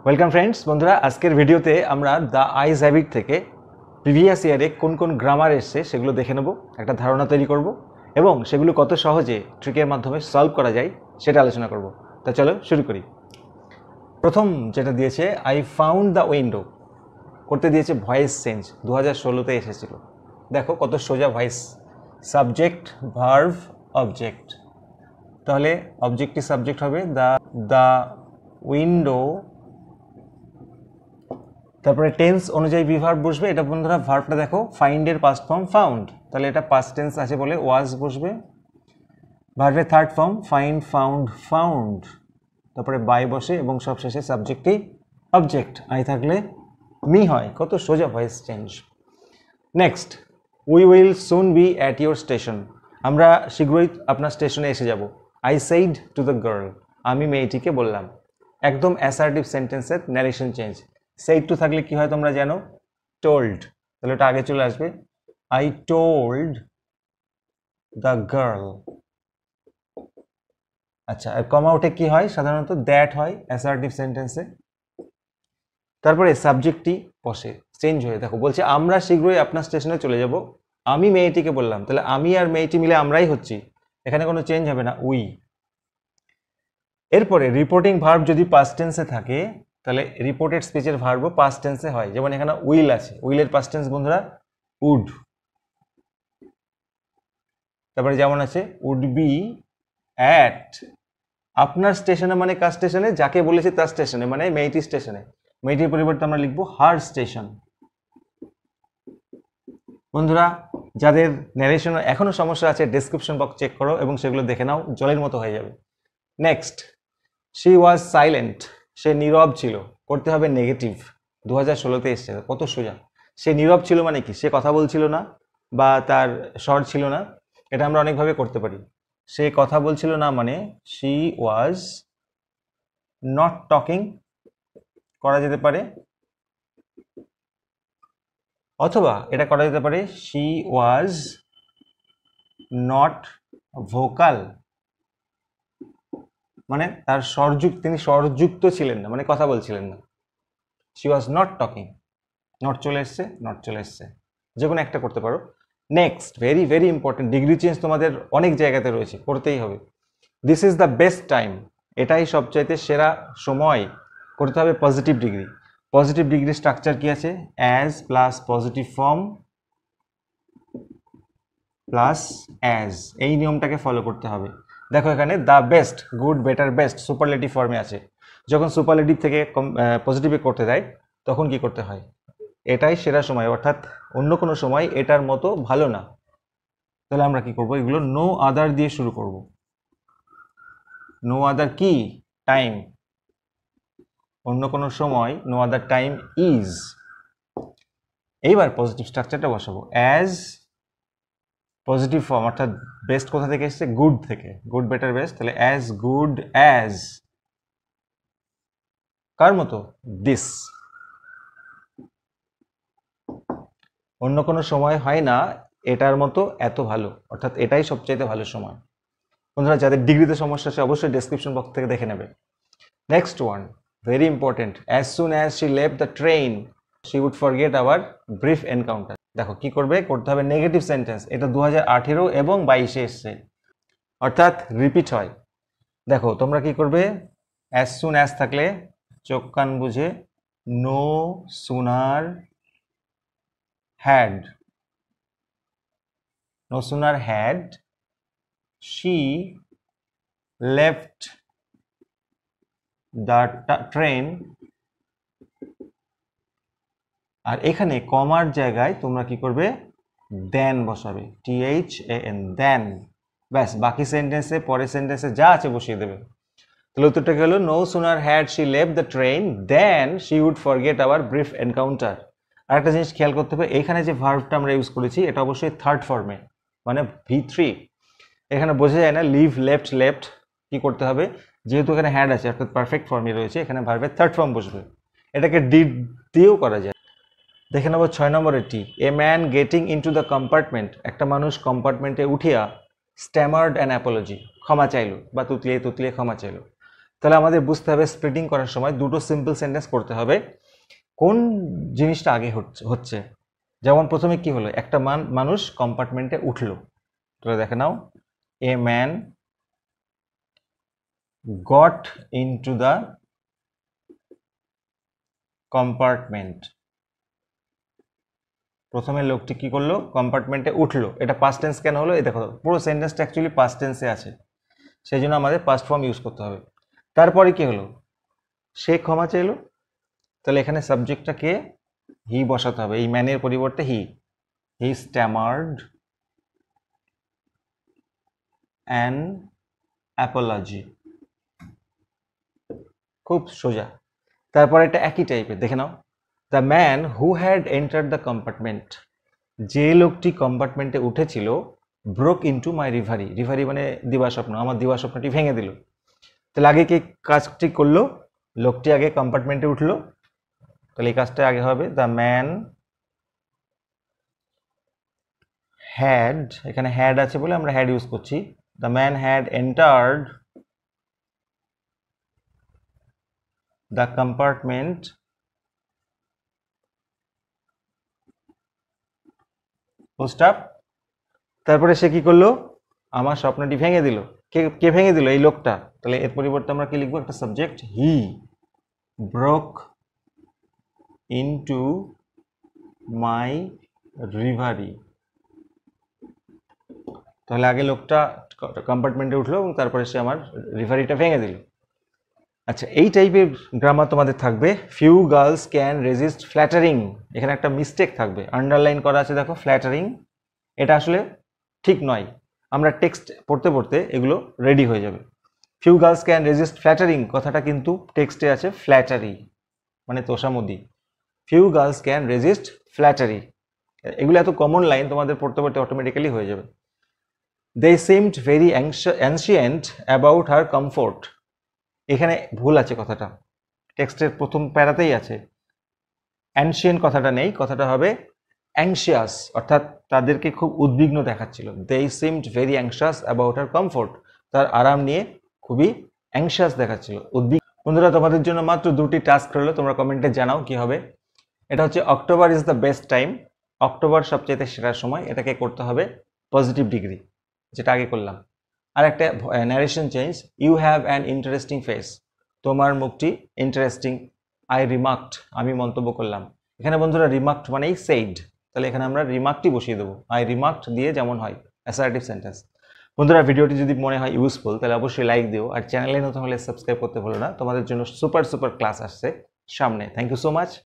Welcome friends, বন্ধুরা আজকের ভিডিওতে আমরা দ্য আইজ হ্যাবিট থেকে প্রিভিয়াস ইয়ারে কোন কোন গ্রামার এসছে সেগুলো দেখে নেব, একটা ধারণা তৈরি করব এবং সেগুলো কত সহজে ট্রিকের মাধ্যমে সলভ করা যায় সেটা আলোচনা করব। তা চলো শুরু করি। প্রথম যেটা দিয়েছে আই ফাউন্ড দ্য উইন্ডো, করতে দিয়েছে ভয়েস চেঞ্জ, 2016তে এসেছিল। দেখো কত সোজা ভয়েস, সাবজেক্ট ভার্ভ অবজেক্ট, তাহলে অবজেক্টটি সাবজেক্ট হবে দ্য উইন্ডো, তারপরে টেন্স অনুযায়ী বিভার্ব বসবে। এটা বন্ধুরা ভার্বটা দেখো ফাইন্ডের পাস্ট ফর্ম ফাউন্ড, তাহলে এটা পাস্ট টেন্স আছে বলে ওয়াজ বসবে। ভার্বের third form find found found, তারপরে বাই বসে এবং সব শেষে সাবজেক্টই অবজেক্ট, আই থাকলে মি হয়। কত সোজা voice change. Next, we will soon B at your station, আমরা শীঘ্রই আপনার স্টেশনে এসে যাব। I said to the girl, আমি মেয়েটিকে বললাম। একদম অ্যাসার্টিভ সেন্টেন্সের ন্যারেশন চেঞ্জ। সেইড টু থাকলে কি হয় তোমরা জানো, টোল্ড, তাহলে ওটা আগে চলে আসবে। I told the girl. আচ্ছা, আর কমা উঠে কি হয়, সাধারণত দ্যাট হয় অ্যাসার্টিভ সেন্টেন্সে। তারপরে সাবজেক্টটি বসে চেঞ্জ হয়ে, দেখো বলছে আমরা শীঘ্রই আপনার স্টেশনে চলে যাব, আমি মেয়েটিকে বললাম, তাহলে আমি আর মেয়েটি মিলে আমরাই হচ্ছি, এখানে কোনো চেঞ্জ হবে না, উই। এরপরে রিপোর্টিং ভার্ব যদি পাস্ট টেন্সে থাকে তাহলে রিপোর্টেড স্পিচের ভার্বও পাস্ট টেন্সে হয়। যেমন এখানে উইল আছে, উইলের পাস্ট টেন্স বন্ধুরা উড। তারপরে যেমন আছে উড বি অ্যাট, আপনার স্টেশনে মানে কার স্টেশনে, যাকে বলেছে তার স্টেশনে, মানে মেয়েটির স্টেশনে। মেয়েটির পরিবর্তে আমরা লিখবো হার স্টেশন। বন্ধুরা যাদের ন্যারেশন এখনো সমস্যা আছে ডেসক্রিপশন বক্স চেক করো এবং সেগুলো দেখে নাও, জলের মতো হয়ে যাবে। নেক্সট, শি ওয়াজ সাইলেন্ট, সে নীরব ছিল, করতে হবে নেগেটিভ, 2016তে এসছে, কত সোজা। সে নীরব ছিল মানে কি, সে কথা বলছিল না বা তার স্বর ছিল না, এটা আমরা অনেকভাবে করতে পারি। সে কথা বলছিল না মানে শি ওয়াজ নট টকিং করা যেতে পারে, অথবা এটা করা যেতে পারে শি ওয়াজ নট ভোকাল, মানে তার তিনি স্বরযুক্ত ছিলেন না, মানে কথা বলছিলেন না। She was not talking, not চলে এসছে, নট চলে এসছে, যে কোনো একটা করতে পারো। Next, very very important, degree change তোমাদের অনেক জায়গাতে রয়েছে, করতেই হবে। This is the best time, এটাই সবচাইতে সেরা সময়, করতে হবে positive degree. Positive degree structure কি আছে, as plus positive form plus as, এই নিয়মটাকে ফলো করতে হবে। দেখো এখানে the best, good, better, best superlative ফর্মে আছে। যখন সুপারলেটিভ থেকে পজিটিভে করতে দেয় তখন কি করতে হয়, এটাই সেরা সময়, অর্থাৎ অন্য কোনো সময় এটার মতো ভালো না। তাহলে আমরা কি করব, এগুলো নো আদার দিয়ে শুরু করব। নো আদার কি, টাইম, অন্য কোনো সময়, নো আদার টাইম ইজ। এইবার পজিটিভ স্ট্রাকচারটা বসাবো, অ্যাজ পজিটিভ ফর্ম, অর্থাৎ বেস্ট কোথা থেকে এসছে, গুড থেকে, গুড, বেটার, বেস্ট, তাহলে অ্যাজ গুড অ্যাজ কার মতো, দিস। অন্য কোনো সময় হয় না এটার মতো এত ভালো, অর্থাৎ এটাই সবচাইতে ভালো সময়। বন্ধুরা যাদের ডিগ্রিতে সমস্যা আছে অবশ্যই ডেসক্রিপশন বক্স থেকে দেখে নেবে। Next one, very important, as soon as she left the train she would forget our brief encounter. দেখো কি করবে, করতে হবে নেগেটিভ সেন্টেন্স, এটা 2018 এবং 22-এ এসছে, অর্থাৎ রিপিট হয়। দেখো তোমরা কি করবে, অ্যাজ সুন অ্যাজ থাকলে চোখ কান বুঝে no sooner had, no sooner had she left the train, আর এখানে কমার জায়গায় তোমরা কি করবে, দেন বসাবে, THAN, দেন, ব্যাস, বাকি সেন্টেন্সে পরের সেন্টেন্সে যা আছে বসিয়ে দেবে। তাহলে উত্তরটা গেল no sooner had she left the train then she would forget our brief encounter. আর একটা জিনিস খেয়াল করতে হবে, এখানে যে ভার্বটা আমরা ইউজ করেছি এটা অবশ্যই থার্ড ফর্মে, মানে V3। এখানে বোঝা যায় না লিভ, লেফট, লেফট, কি করতে হবে, যেহেতু এখানে হ্যাড আছে অর্থাৎ পারফেক্ট ফর্মে রয়েছে, এখানে ভার্বের থার্ড ফর্ম বসবে। এটাকে ডিড দিয়েও করা যায়। দেখে নেব 6 নম্বরের টি, a man getting into the compartment, একটা মানুষ কম্পার্টমেন্টে উঠিয়া স্ট্যামার্ড অ্যান অ্যাপোলজি, ক্ষমা চাইলো বা তুতলিয়ে তুতলিয়ে ক্ষমা চাইলো। তাহলে আমাদের বুঝতে হবে স্প্লিটিং করার সময় দুটো সিম্পল সেন্টেন্স করতে হবে, কোন জিনিসটা আগে হচ্ছে। যেমন প্রথমে কি হলো, একটা মানুষ কম্পার্টমেন্টে উঠলো, তোরা দেখে নাও, a man got into the compartment. প্রথমে লোকটি কি করলো, কম্পার্টমেন্টে উঠলো। এটা পাস্ট টেন্স কেন হলো, এই দেখো পুরো সেন্টেন্সটা অ্যাকচুয়ালি পাস্ট টেন্সে আছে, সেই জন্য আমাদের পাস্ট ফর্ম ইউজ করতে হবে। তারপরে কি হলো, সে ক্ষমা চাইলো, তাহলে এখানে সাবজেক্টটা কে, হি বসাতে হবে, এই ম্যানের পরিবর্তে হি স্ট্যামার্ড অ্যান অ্যাপোলজি। খুব সোজা। তারপরে এটা একই টাইপের, দেখে নাও, the man who had entered the compartment, যে লোকটি কম্পার্টমেন্টে উঠেছিল, broke into my reverie, reverie মানে দিবাস্বপ্ন, আমার দিবাস্বপ্নটি ভেঙে দিল। তাহলে আগে কি কাজটি করলো, লোকটি আগে কম্পার্টমেন্টে উঠলো, তাহলে এই কাজটা আগে হবে, দ্য ম্যান হ্যাড, এখানে হ্যাড আছে বলে আমরা হ্যাড ইউজ করছি, the man had entered the compartment stop. তারপরে সে কি করলো, আমার স্বপ্নটি ভেঙে দিল। কে ভেঙে দিল, এই লোকটা। তাহলে এর পরিবর্তে আমরা কি লিখবো, একটা subject, he broke into my reverie. তাহলে আগে লোকটা কম্পার্টমেন্টে উঠলো এবং তারপরে সে আমার রিভারিটা ভেঙে দিল। আচ্ছা, এই টাইপের গ্রামার তোমাদের থাকবে। Few girls can resist flattering, এখানে একটা মিস্টেক থাকবে, আন্ডারলাইন করা আছে দেখো, ফ্ল্যাটারিং, এটা আসলে ঠিক নয়। আমরা টেক্সট পড়তে পড়তে এগুলো রেডি হয়ে যাবে। Few girls can resist flattering, কথাটা কিন্তু টেক্সটে আছে ফ্ল্যাটারি, মানে তোষামোদি। Few girls can resist flattery, এগুলো এত কমন লাইন, তোমাদের পড়তে পড়তে অটোমেটিক্যালি হয়ে যাবে। They seemed very ancient about her comfort, এখানে ভুল আছে, কথাটা টেক্সটের প্রথম প্যারাতেই আছে, অ্যানশিয়েন্ট কথাটা নেই, কথাটা হবে অ্যাংশিয়াস, অর্থাৎ তাদেরকে খুব উদ্বিগ্ন দেখাচ্ছিল। They seemed very anxious about her comfort, তার আরাম নিয়ে খুবই অ্যাংশিয়াস দেখাচ্ছিল, উদ্বিগ্ন। বন্ধুরা, তোমাদের জন্য মাত্র 2টি টাস্ক রইলো, তোমরা কমেন্টে জানাও কি হবে। এটা হচ্ছে October is the best time, October সবচেয়ে সেরা সময়, এটাকে করতে হবে পজিটিভ ডিগ্রি, যেটা আগে করলাম। আর একটা narration change, you have an interesting face, তোমার মুখটি ইন্টারেস্টিং। আই রিমার্কড, আমি মন্তব্য করলাম। এখানে বন্ধুরা রিমার্কড মানেই সেইড, তাহলে এখানে আমরা রিমার্কটি বসিয়ে দেবো, আই রিমার্কড দিয়ে যেমন হয় অ্যাসার্টিভ সেন্টেন্স। বন্ধুরা, ভিডিওটি যদি মনে হয় ইউজফুল তাহলে অবশ্যই লাইক দিও, আর চ্যানেলে নতুন হলে সাবস্ক্রাইব করতে ভুলো না। তোমাদের জন্য সুপার ক্লাস আসছে সামনে। Thank you so much.